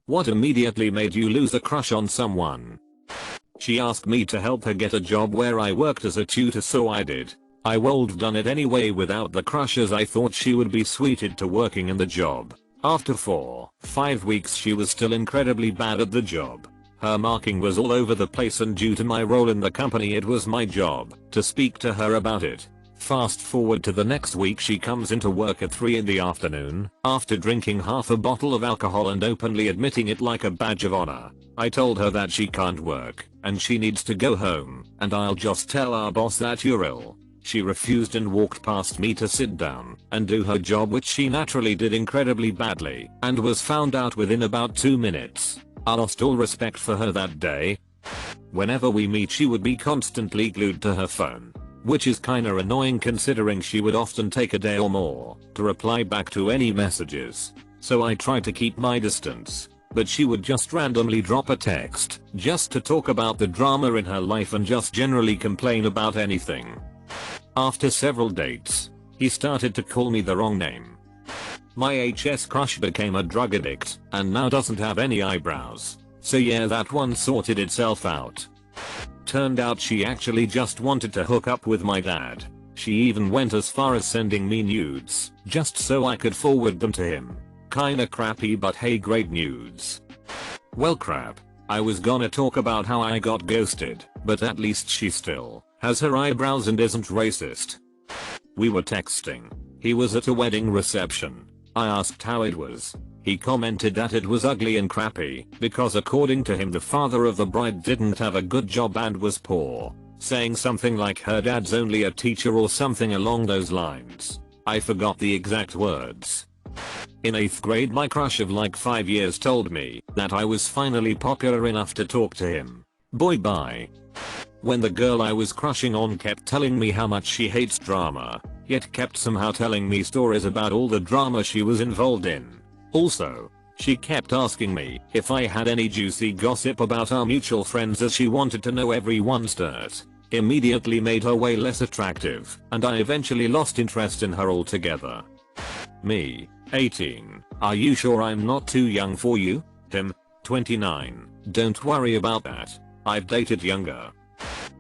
What immediately made you lose a crush on someone? She asked me to help her get a job where I worked as a tutor, so I did. I would've done it anyway without the crush, as I thought she would be suited to working in the job. After 4-5 weeks she was still incredibly bad at the job. Her marking was all over the place, and due to my role in the company it was my job to speak to her about it. Fast forward to the next week, she comes into work at 3 in the afternoon after drinking half a bottle of alcohol and openly admitting it like a badge of honor. I told her that she can't work and she needs to go home, and I'll just tell our boss that you're ill. She refused and walked past me to sit down and do her job, which she naturally did incredibly badly and was found out within about 2 minutes. I lost all respect for her that day. Whenever we meet she would be constantly glued to her phone, which is kinda annoying considering she would often take a day or more to reply back to any messages. So I tried to keep my distance, but she would just randomly drop a text just to talk about the drama in her life and just generally complain about anything. After several dates, he started to call me the wrong name. My HS crush became a drug addict and now doesn't have any eyebrows. So yeah, that one sorted itself out. Turned out she actually just wanted to hook up with my dad. She even went as far as sending me nudes just so I could forward them to him. Kinda crappy, but hey, great nudes. Well, crap. I was gonna talk about how I got ghosted, but at least she still has her eyebrows and isn't racist. We were texting. He was at a wedding reception. I asked how it was. He commented that it was ugly and crappy because according to him the father of the bride didn't have a good job and was poor, saying something like her dad's only a teacher or something along those lines. I forgot the exact words. In 8th grade my crush of like 5 years told me that I was finally popular enough to talk to him. Boy, bye. When the girl I was crushing on kept telling me how much she hates drama, yet kept somehow telling me stories about all the drama she was involved in. Also, she kept asking me if I had any juicy gossip about our mutual friends, as she wanted to know everyone's dirt. Immediately made her way less attractive, and I eventually lost interest in her altogether. Me, 18. Are you sure I'm not too young for you? Him, 29. Don't worry about that. I've dated younger.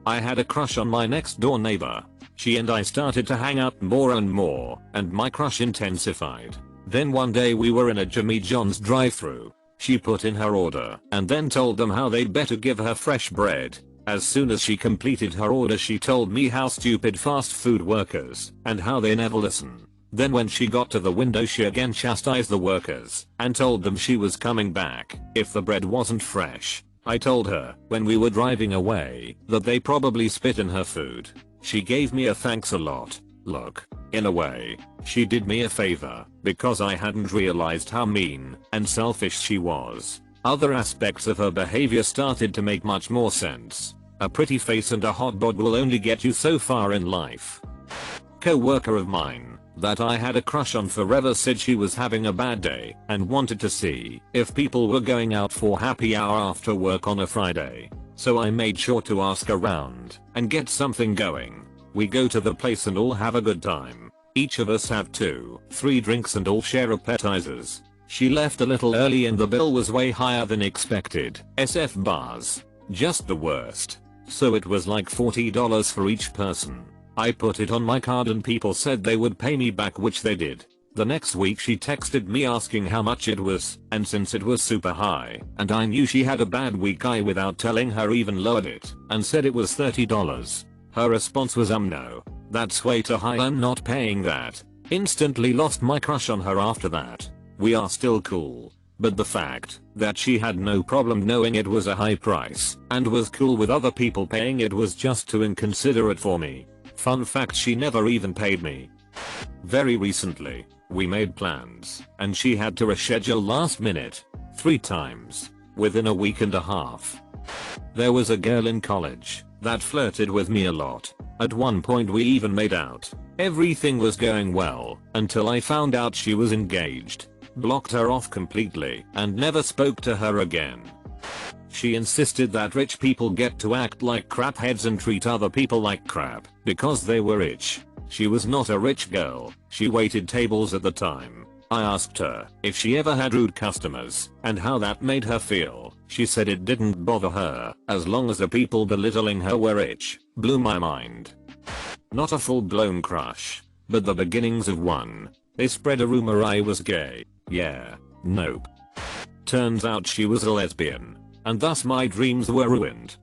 I had a crush on my next door neighbor. She and I started to hang out more and more, and my crush intensified. Then one day we were in a Jimmy John's drive-thru. She put in her order and then told them how they'd better give her fresh bread. As soon as she completed her order she told me how stupid fast food workers and how they never listen. Then when she got to the window she again chastised the workers and told them she was coming back if the bread wasn't fresh. I told her when we were driving away that they probably spit in her food. She gave me a thanks a lot. Look, in a way, she did me a favor because I hadn't realized how mean and selfish she was. Other aspects of her behavior started to make much more sense. A pretty face and a hot bod will only get you so far in life. Co-worker of mine that I had a crush on forever said she was having a bad day and wanted to see if people were going out for happy hour after work on a Friday. So I made sure to ask around and get something going. We go to the place and all have a good time. Each of us have 2-3 drinks and all share appetizers. She left a little early and the bill was way higher than expected. SF bars. Just the worst. So it was like $40 for each person. I put it on my card and people said they would pay me back, which they did. The next week she texted me asking how much it was, and since it was super high and I knew she had a bad week, I without telling her even lowered it and said it was $30. Her response was no, that's way too high, I'm not paying that. Instantly lost my crush on her after that. We are still cool, but the fact that she had no problem knowing it was a high price and was cool with other people paying it was just too inconsiderate for me. Fun fact, she never even paid me. Very recently, we made plans and she had to reschedule last minute 3 times within a week and a half. There was a girl in college that flirted with me a lot. At one point we even made out. Everything was going well until I found out she was engaged. Blocked her off completely and never spoke to her again. She insisted that rich people get to act like crap heads and treat other people like crap because they were rich. She was not a rich girl. She waited tables at the time. I asked her if she ever had rude customers and how that made her feel. She said it didn't bother her as long as the people belittling her were rich. Blew my mind. Not a full-blown crush, but the beginnings of one. They spread a rumor I was gay. Yeah, nope. Turns out she was a lesbian, and thus my dreams were ruined.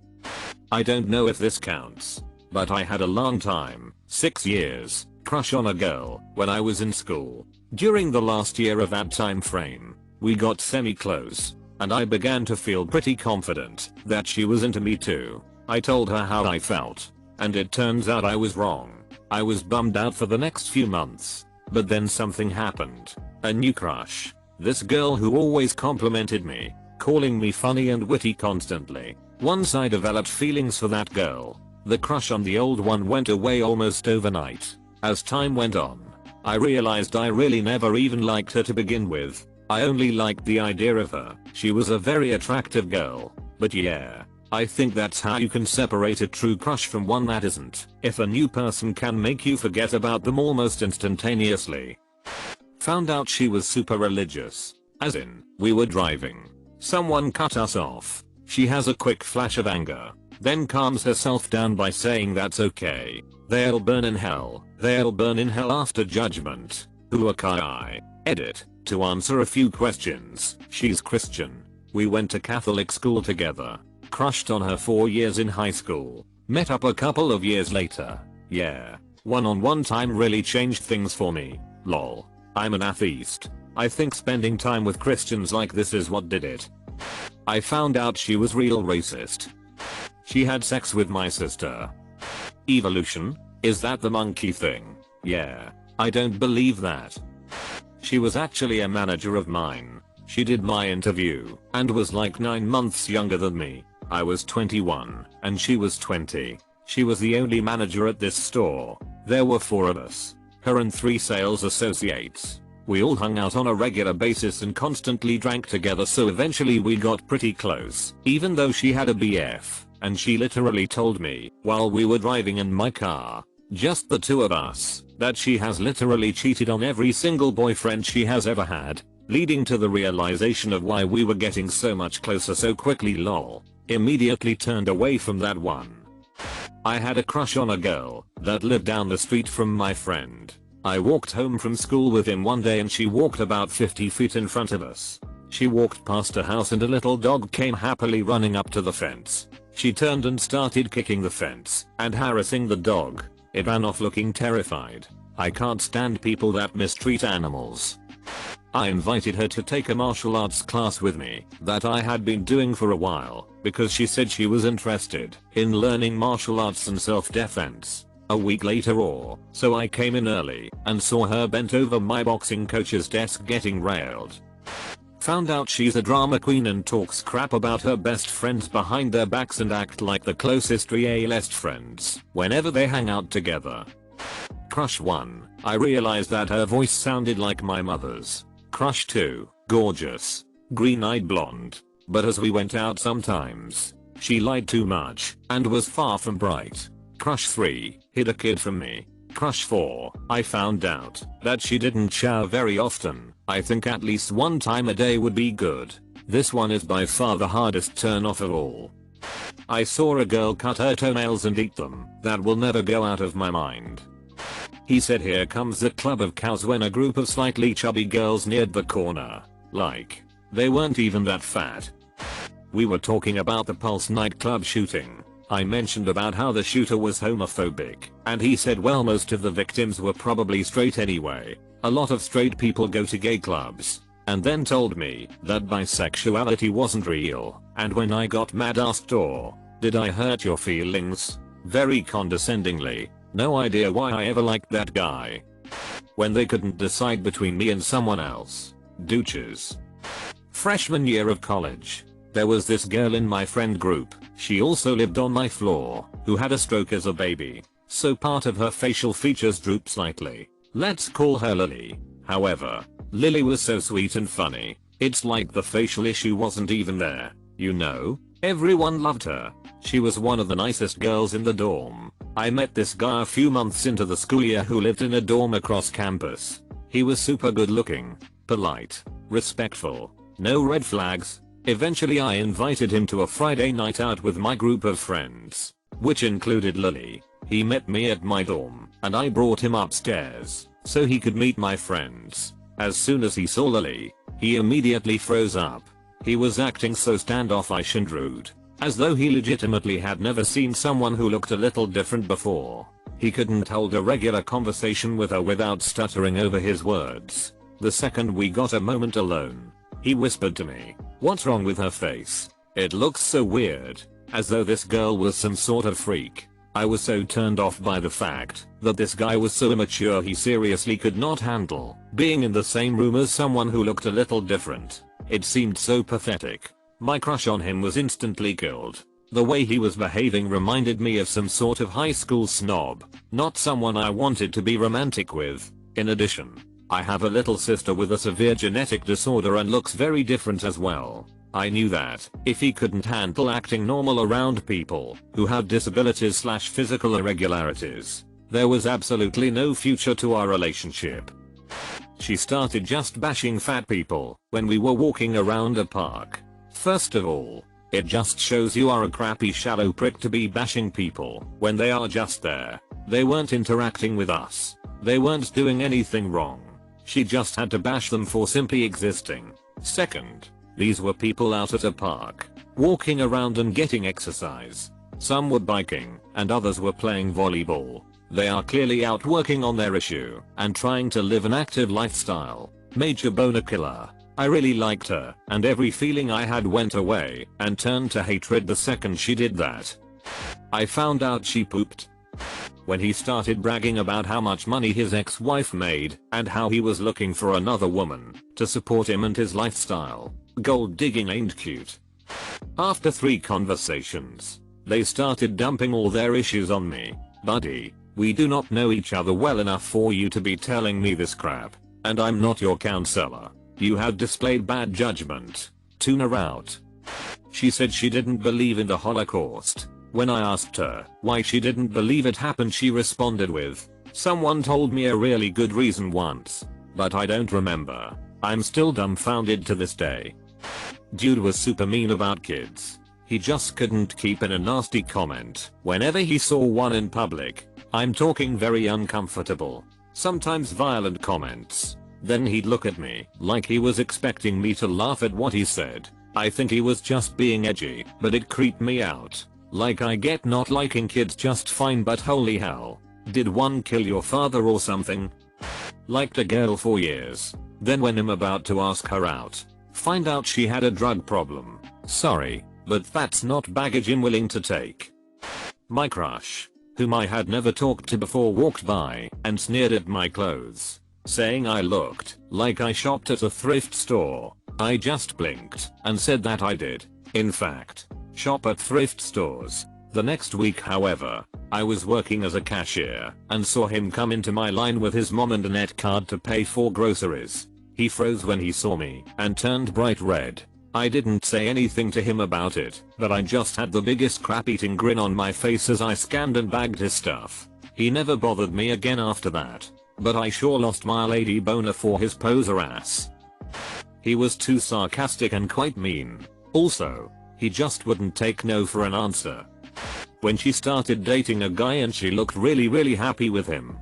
I don't know if this counts, but I had a long time, 6 years, crush on a girl when I was in school. During the last year of that time frame, we got semi-close, and I began to feel pretty confident that she was into me too. I told her how I felt, and it turns out I was wrong. I was bummed out for the next few months, but then something happened. A new crush. This girl who always complimented me, calling me funny and witty constantly. Once I developed feelings for that girl, the crush on the old one went away almost overnight. As time went on, I realized I really never even liked her to begin with. I only liked the idea of her. She was a very attractive girl. But yeah, I think that's how you can separate a true crush from one that isn't. If a new person can make you forget about them almost instantaneously. Found out she was super religious. As in, we were driving. Someone cut us off. She has a quick flash of anger, then calms herself down by saying that's okay. They'll burn in hell. They'll burn in hell after judgment. Huakai. Edit. To answer a few questions. She's Christian. We went to Catholic school together. Crushed on her 4 years in high school. Met up a couple of years later. Yeah. One-on-one time really changed things for me. Lol. I'm an atheist. I think spending time with Christians like this is what did it. I found out she was real racist. She had sex with my sister. Evolution? Is that the monkey thing? Yeah. I don't believe that. She was actually a manager of mine. She did my interview and was like 9 months younger than me. I was 21 and she was 20. She was the only manager at this store. There were 4 of us. Her and 3 sales associates. We all hung out on a regular basis and constantly drank together, so eventually we got pretty close. Even though she had a BF, and she literally told me while we were driving in my car, just the 2 of us, that she has literally cheated on every single boyfriend she has ever had, leading to the realization of why we were getting so much closer so quickly. Lol. Immediately turned away from that one. I had a crush on a girl that lived down the street from my friend. I walked home from school with him one day and she walked about 50 feet in front of us. She walked past a house and a little dog came happily running up to the fence. She turned and started kicking the fence and harassing the dog. It ran off looking terrified. I can't stand people that mistreat animals. I invited her to take a martial arts class with me that I had been doing for a while because she said she was interested in learning martial arts and self-defense. A week later or so I came in early and saw her bent over my boxing coach's desk getting railed. Found out she's a drama queen and talks crap about her best friends behind their backs and act like the closest realist friends whenever they hang out together. Crush 1. I realized that her voice sounded like my mother's. Crush 2. Gorgeous. Green-eyed blonde. But as we went out sometimes, she lied too much and was far from bright. Crush 3. Hid a kid from me. Crush 4. I found out that she didn't shower very often. I think at least 1 time a day would be good. This one is by far the hardest turn off of all. I saw a girl cut her toenails and eat them. That will never go out of my mind. He said here comes the club of cows when a group of slightly chubby girls neared the corner. Like, they weren't even that fat. We were talking about the Pulse nightclub shooting. I mentioned about how the shooter was homophobic, and he said well most of the victims were probably straight anyway. A lot of straight people go to gay clubs. And then told me that bisexuality wasn't real, and when I got mad asked did I hurt your feelings? Very condescendingly. No idea why I ever liked that guy. When they couldn't decide between me and someone else. Douches. Freshman year of college. There was this girl in my friend group, she also lived on my floor, who had a stroke as a baby, so part of her facial features drooped slightly. Let's call her Lily. However, Lily was so sweet and funny, it's like the facial issue wasn't even there, you know? Everyone loved her. She was one of the nicest girls in the dorm. I met this guy a few months into the school year who lived in a dorm across campus. He was super good looking. polite, respectful, no red flags. Eventually I invited him to a Friday night out with my group of friends, which included Lily. He met me at my dorm, and I brought him upstairs so he could meet my friends. As soon as he saw Lily, he immediately froze up. He was acting so standoffish and rude, as though he legitimately had never seen someone who looked a little different before. He couldn't hold a regular conversation with her without stuttering over his words. The second we got a moment alone, he whispered to me, "What's wrong with her face? It looks so weird," as though this girl was some sort of freak. I was so turned off by the fact that this guy was so immature he seriously could not handle being in the same room as someone who looked a little different. It seemed so pathetic. My crush on him was instantly killed. The way he was behaving reminded me of some sort of high school snob, not someone I wanted to be romantic with. In addition, I have a little sister with a severe genetic disorder and looks very different as well. I knew that if he couldn't handle acting normal around people who had disabilities/physical irregularities, there was absolutely no future to our relationship. She started just bashing fat people when we were walking around a park. First of all, it just shows you are a crappy shallow prick to be bashing people when they are just there. They weren't interacting with us. They weren't doing anything wrong. She just had to bash them for simply existing. Second, these were people out at a park, walking around and getting exercise. Some were biking and others were playing volleyball. They are clearly out working on their issue and trying to live an active lifestyle. Major boner killer. I really liked her, and every feeling I had went away and turned to hatred the second she did that. I found out she pooped. When he started bragging about how much money his ex-wife made and how he was looking for another woman to support him and his lifestyle. Gold digging ain't cute. After 3 conversations, they started dumping all their issues on me. Buddy, we do not know each other well enough for you to be telling me this crap, and I'm not your counselor. You have displayed bad judgment. Tune her out. She said she didn't believe in the Holocaust. When I asked her why she didn't believe it happened, she responded with, "Someone told me a really good reason once, but I don't remember." I'm still dumbfounded to this day. Dude was super mean about kids. He just couldn't keep in a nasty comment whenever he saw one in public. I'm talking very uncomfortable, sometimes violent comments. Then he'd look at me like he was expecting me to laugh at what he said. I think he was just being edgy, but it creeped me out. Like, I get not liking kids just fine, but holy hell. Did one kill your father or something? Liked a girl for years. Then when I'm about to ask her out, find out she had a drug problem. Sorry, but that's not baggage I'm willing to take. My crush, whom I had never talked to before, walked by and sneered at my clothes, saying I looked like I shopped at a thrift store. I just blinked and said that I did, in fact, shop at thrift stores. The next week, however, I was working as a cashier and saw him come into my line with his mom and a net card to pay for groceries. He froze when he saw me and turned bright red. I didn't say anything to him about it, but I just had the biggest crap-eating grin on my face as I scanned and bagged his stuff. He never bothered me again after that, but I sure lost my lady boner for his poser ass. He was too sarcastic and quite mean. Also, he just wouldn't take no for an answer. When she started dating a guy and she looked really happy with him,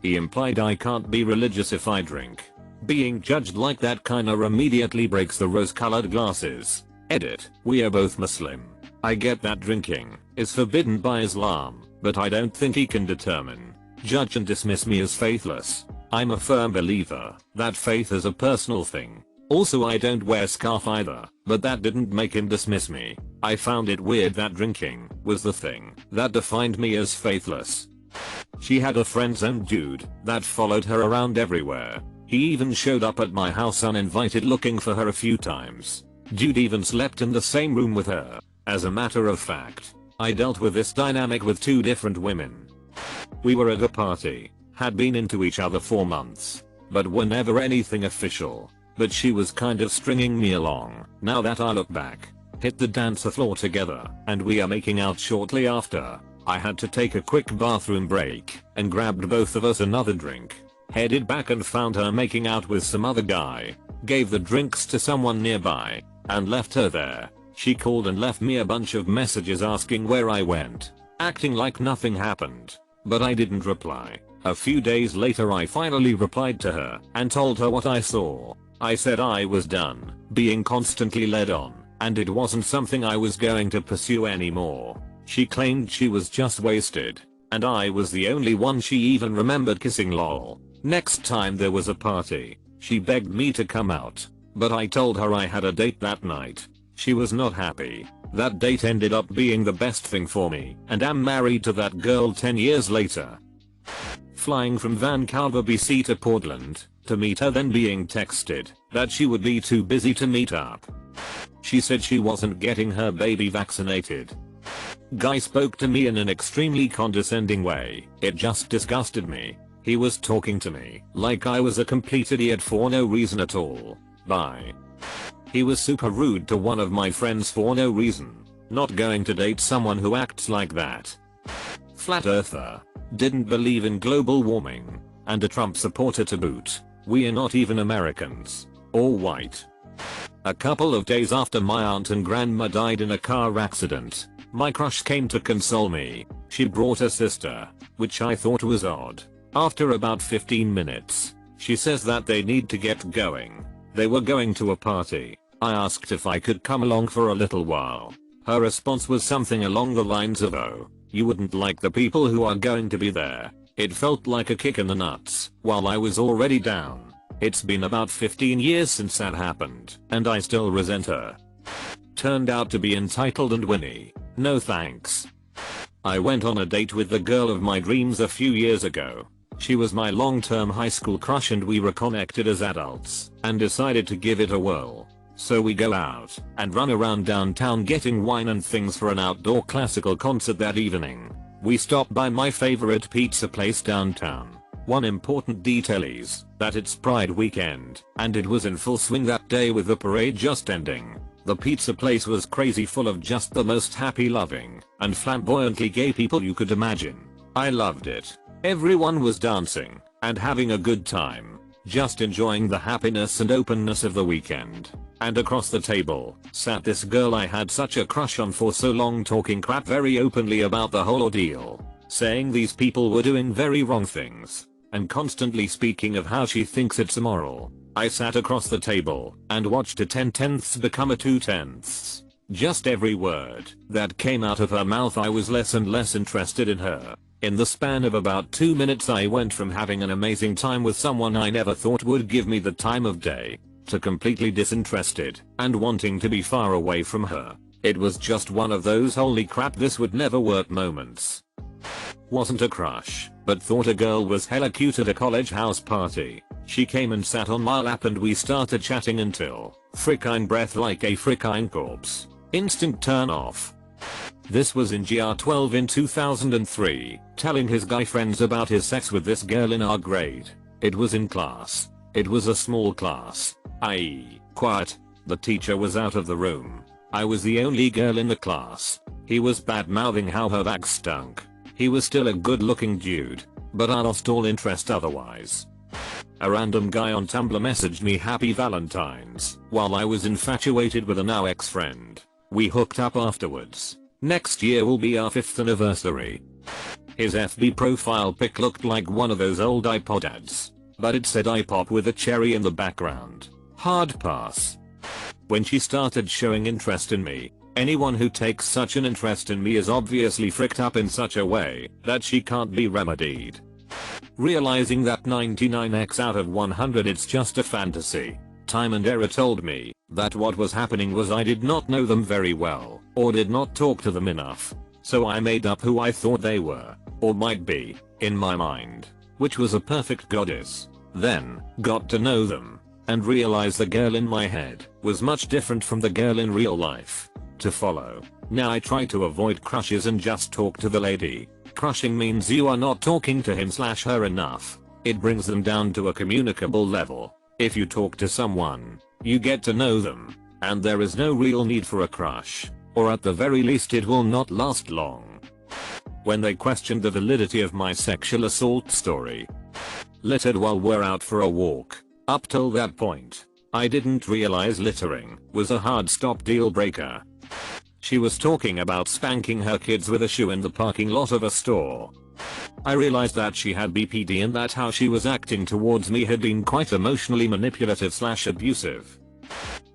he implied I can't be religious if I drink. Being judged like that kinda immediately breaks the rose-colored glasses. Edit, we are both Muslim. I get that drinking is forbidden by Islam, but I don't think he can determine, judge and dismiss me as faithless. I'm a firm believer that faith is a personal thing. Also, I don't wear scarf either, but that didn't make him dismiss me. I found it weird that drinking was the thing that defined me as faithless. She had a friend-zoned dude that followed her around everywhere. He even showed up at my house uninvited looking for her a few times. Dude even slept in the same room with her. As a matter of fact, I dealt with this dynamic with 2 different women. We were at a party, had been into each other for months, but were never anything official. But she was kind of stringing me along. Now that I look back, hit the dance floor together, and we are making out shortly after. I had to take a quick bathroom break and grabbed both of us another drink. Headed back and found her making out with some other guy. Gave the drinks to someone nearby and left her there. She called and left me a bunch of messages asking where I went, acting like nothing happened, but I didn't reply. A few days later I finally replied to her and told her what I saw. I said I was done being constantly led on, and it wasn't something I was going to pursue anymore. She claimed she was just wasted, and I was the only one she even remembered kissing. Lol. Next time there was a party, she begged me to come out, but I told her I had a date that night. She was not happy. That date ended up being the best thing for me, and I'm married to that girl 10 years later. Flying from Vancouver, BC to Portland to meet her, then being texted that she would be too busy to meet up. She said she wasn't getting her baby vaccinated. Guy spoke to me in an extremely condescending way. It just disgusted me. He was talking to me like I was a complete idiot for no reason at all. Bye. He was super rude to one of my friends for no reason. Not going to date someone who acts like that. Flat earther. Didn't believe in global warming. And a Trump supporter to boot. We are not even Americans. Or white. A couple of days after my aunt and grandma died in a car accident, my crush came to console me. She brought a sister, which I thought was odd. After about 15 minutes, she says that they need to get going. They were going to a party. I asked if I could come along for a little while. Her response was something along the lines of, "Oh, you wouldn't like the people who are going to be there." It felt like a kick in the nuts while I was already down. It's been about 15 years since that happened, and I still resent her. Turned out to be entitled and Winnie. No thanks. I went on a date with the girl of my dreams a few years ago. She was my long-term high school crush and we reconnected as adults and decided to give it a whirl. So we go out and run around downtown getting wine and things for an outdoor classical concert that evening. We stopped by my favorite pizza place downtown. One important detail is that it's Pride weekend, and it was in full swing that day with the parade just ending. The pizza place was crazy full of just the most happy, loving, and flamboyantly gay people you could imagine. I loved it. Everyone was dancing and having a good time, just enjoying the happiness and openness of the weekend. And across the table sat this girl I had such a crush on for so long, talking crap very openly about the whole ordeal, saying these people were doing very wrong things, and constantly speaking of how she thinks it's immoral. I sat across the table and watched a 10/10 become a 2/10. Just every word that came out of her mouth, I was less and less interested in her. In the span of about 2 minutes I went from having an amazing time with someone I never thought would give me the time of day, to completely disinterested and wanting to be far away from her. It was just one of those holy crap this would never work moments. Wasn't a crush, but thought a girl was hella cute at a college house party. She came and sat on my lap and we started chatting until frickin' breath like a frickin' corpse. Instant turn off. This was in GR12 in 2003, telling his guy friends about his sex with this girl in our grade. It was in class. It was a small class, i.e., quiet. The teacher was out of the room. I was the only girl in the class. He was bad-mouthing how her back stunk. He was still a good-looking dude, but I lost all interest otherwise. A random guy on Tumblr messaged me happy Valentine's while I was infatuated with a now ex-friend. We hooked up afterwards. Next year will be our 5th anniversary. His FB profile pic looked like one of those old iPod ads, but it said iPop with a cherry in the background. Hard pass. When she started showing interest in me, anyone who takes such an interest in me is obviously fricked up in such a way that she can't be remedied. Realizing that 99x out of 100 it's just a fantasy. Time and error told me that what was happening was I did not know them very well, or did not talk to them enough. So I made up who I thought they were, or might be, in my mind, which was a perfect goddess. Then, got to know them, and realized the girl in my head was much different from the girl in real life. To follow. Now I try to avoid crushes and just talk to the lady. Crushing means you are not talking to him/her enough. It brings them down to a communicable level. If you talk to someone, you get to know them, and there is no real need for a crush, or at the very least it will not last long. When they questioned the validity of my sexual assault story, littered while we're out for a walk. Up till that point, I didn't realize littering was a hard stop deal breaker. She was talking about spanking her kids with a shoe in the parking lot of a store. I realized that she had BPD and that how she was acting towards me had been quite emotionally manipulative/abusive.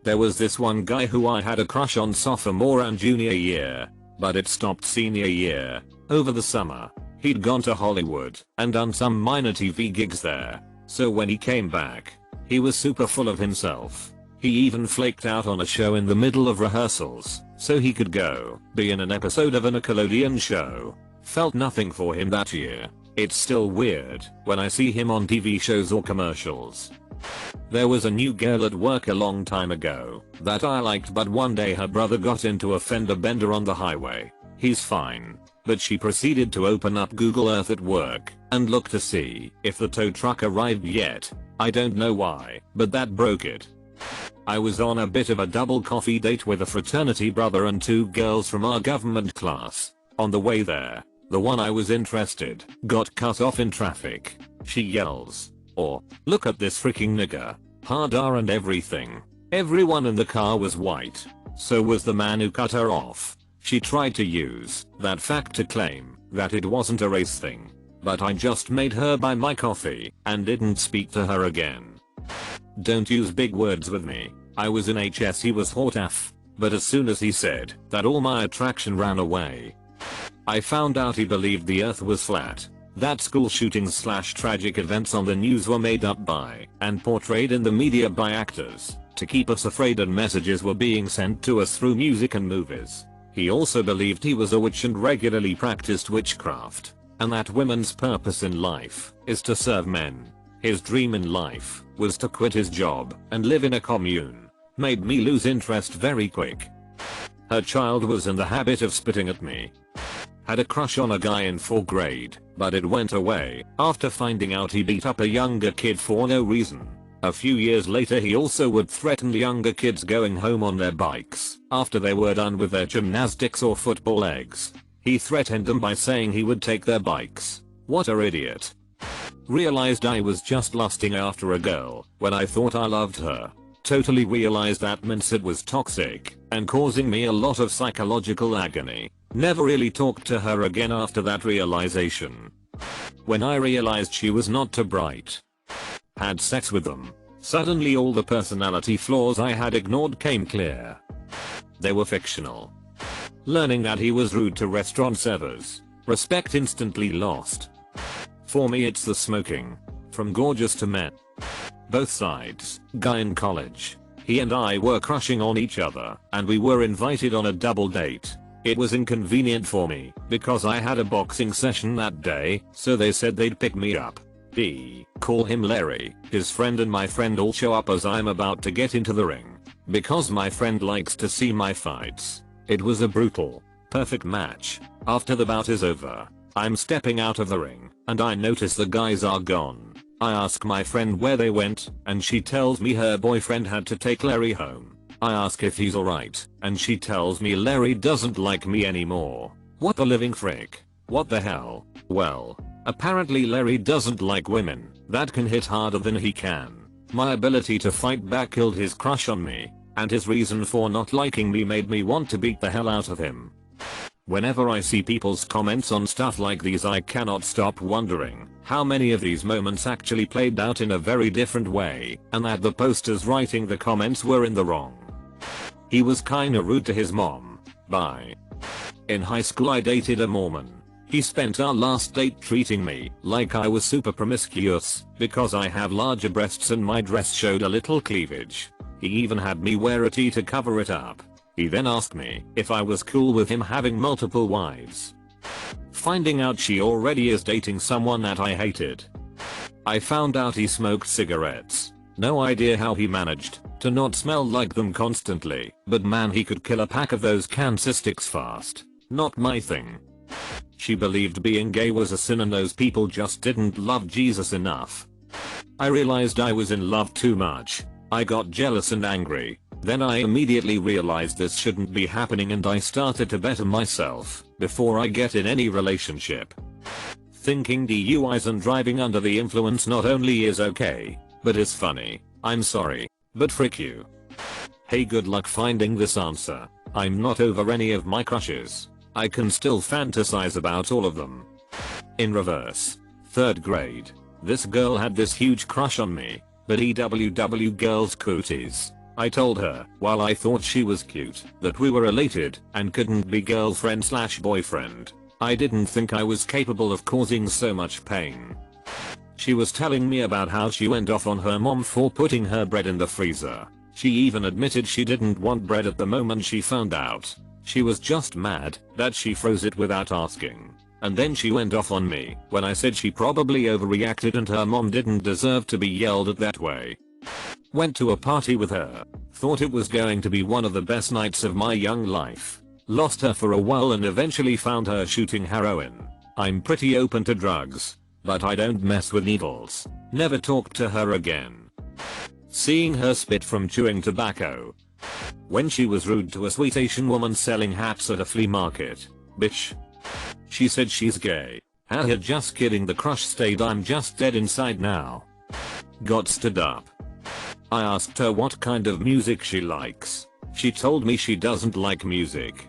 There was this one guy who I had a crush on sophomore and junior year, but it stopped senior year. Over the summer, he'd gone to Hollywood and done some minor TV gigs there, so when he came back, he was super full of himself. He even flaked out on a show in the middle of rehearsals, so he could go be in an episode of a Nickelodeon show. Felt nothing for him that year. It's still weird when I see him on TV shows or commercials. There was a new girl at work a long time ago that I liked, but one day her brother got into a fender bender on the highway. He's fine, but she proceeded to open up Google Earth at work and look to see if the tow truck arrived yet. I don't know why, but that broke it. I was on a bit of a double coffee date with a fraternity brother and two girls from our government class. On the way there, the one I was interested got cut off in traffic. She yells, "Oh, look at this freaking nigger. Hard R and everything." Everyone in the car was white. So was the man who cut her off. She tried to use that fact to claim that it wasn't a race thing. But I just made her buy my coffee and didn't speak to her again. Don't use big words with me. I was in HS, he was hot AF. But as soon as he said that, all my attraction ran away. I found out he believed the earth was flat. That school shootings/tragic events on the news were made up by and portrayed in the media by actors to keep us afraid, and messages were being sent to us through music and movies. He also believed he was a witch and regularly practiced witchcraft, and that women's purpose in life is to serve men. His dream in life was to quit his job and live in a commune. Made me lose interest very quick. Her child was in the habit of spitting at me. Had a crush on a guy in 4th grade, but it went away after finding out he beat up a younger kid for no reason. A few years later, he also would threaten younger kids going home on their bikes after they were done with their gymnastics or football legs. He threatened them by saying he would take their bikes. What a idiot. Realized I was just lusting after a girl when I thought I loved her. Totally realized that meant it was toxic and causing me a lot of psychological agony. Never really talked to her again after that realization. When I realized she was not too bright, had sex with them, suddenly all the personality flaws I had ignored came clear. They were fictional. Learning that he was rude to restaurant servers, respect instantly lost. For me, it's the smoking. From gorgeous to men. Both sides. Guy in college. He and I were crushing on each other, and we were invited on a double date. It was inconvenient for me because I had a boxing session that day, so they said they'd pick me up. Call him Larry. His friend and my friend all show up as I'm about to get into the ring. Because my friend likes to see my fights. It was a brutal, perfect match. After the bout is over, I'm stepping out of the ring, and I notice the guys are gone. I ask my friend where they went, and she tells me her boyfriend had to take Larry home. I ask if he's alright, and she tells me Larry doesn't like me anymore. What the living frick? What the hell? Well, apparently Larry doesn't like women that can hit harder than he can. My ability to fight back killed his crush on me, and his reason for not liking me made me want to beat the hell out of him. Whenever I see people's comments on stuff like these, I cannot stop wondering how many of these moments actually played out in a very different way, and that the posters writing the comments were in the wrong. He was kinda rude to his mom. Bye. In high school, I dated a Mormon. He spent our last date treating me like I was super promiscuous because I have larger breasts and my dress showed a little cleavage. He even had me wear a tee to cover it up. He then asked me if I was cool with him having multiple wives. Finding out she already is dating someone that I hated. I found out he smoked cigarettes. No idea how he managed to not smell like them constantly, but man, he could kill a pack of those cancer sticks fast. Not my thing. She believed being gay was a sin and those people just didn't love Jesus enough. I realized I was in love too much. I got jealous and angry. Then I immediately realized this shouldn't be happening, and I started to better myself before I get in any relationship. Thinking DUIs and driving under the influence not only is okay, but is funny. I'm sorry, but frick you. Hey, good luck finding this answer. I'm not over any of my crushes. I can still fantasize about all of them. In reverse. 3rd grade. This girl had this huge crush on me, but EWW girls cooties. I told her, while I thought she was cute, that we were related and couldn't be girlfriend/boyfriend. I didn't think I was capable of causing so much pain. She was telling me about how she went off on her mom for putting her bread in the freezer. She even admitted she didn't want bread at the moment she found out. She was just mad that she froze it without asking. And then she went off on me when I said she probably overreacted and her mom didn't deserve to be yelled at that way. Went to a party with her. Thought it was going to be one of the best nights of my young life. Lost her for a while and eventually found her shooting heroin. I'm pretty open to drugs, but I don't mess with needles. Never talked to her again. Seeing her spit from chewing tobacco. When she was rude to a sweet Asian woman selling hats at a flea market. Bitch. She said she's gay. Haha, just kidding, the crush stayed. I'm just dead inside now. Got stood up. I asked her what kind of music she likes. She told me she doesn't like music.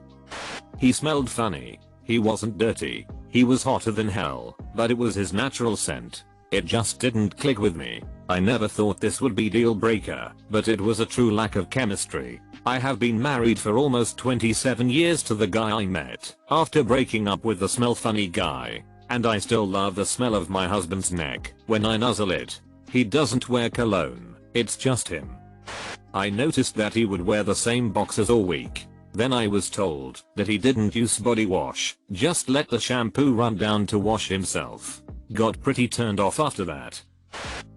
He smelled funny. He wasn't dirty. He was hotter than hell, but it was his natural scent. It just didn't click with me. I never thought this would be deal breaker, but it was a true lack of chemistry. I have been married for almost 27 years to the guy I met after breaking up with the smell funny guy, and I still love the smell of my husband's neck when I nuzzle it. He doesn't wear cologne, it's just him. I noticed that he would wear the same boxers all week. Then I was told that he didn't use body wash, just let the shampoo run down to wash himself. Got pretty turned off after that.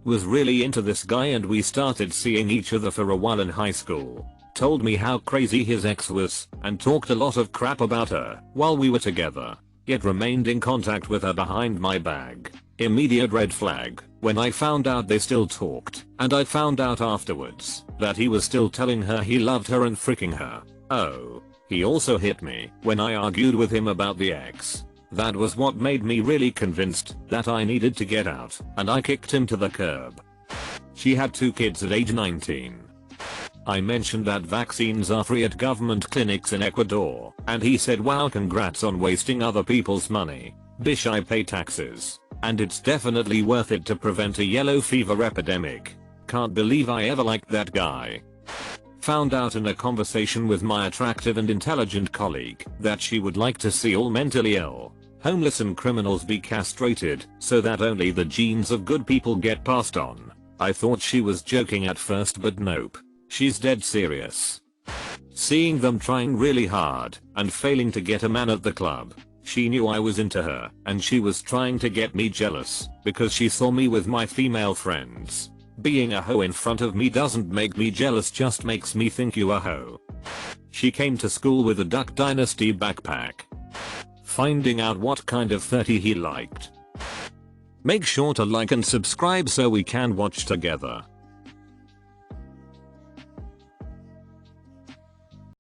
Was really into this guy and we started seeing each other for a while in high school. Told me how crazy his ex was and talked a lot of crap about her while we were together, yet remained in contact with her behind my back. Immediate red flag when I found out they still talked, and I found out afterwards that he was still telling her he loved her and freaking her. Oh, he also hit me when I argued with him about the ex. That was what made me really convinced that I needed to get out, and I kicked him to the curb. She had 2 kids at age 19. I mentioned that vaccines are free at government clinics in Ecuador, and he said, wow, congrats on wasting other people's money. Bish, I pay taxes, and it's definitely worth it to prevent a yellow fever epidemic. Can't believe I ever liked that guy. Found out in a conversation with my attractive and intelligent colleague that she would like to see all mentally ill, homeless and criminals be castrated so that only the genes of good people get passed on. I thought she was joking at first, but nope. She's dead serious. Seeing them trying really hard and failing to get a man at the club. She knew I was into her and she was trying to get me jealous because she saw me with my female friends. Being a hoe in front of me doesn't make me jealous, just makes me think you a hoe. She came to school with a Duck Dynasty backpack. Finding out what kind of 30 he liked. Make sure to like and subscribe so we can watch together.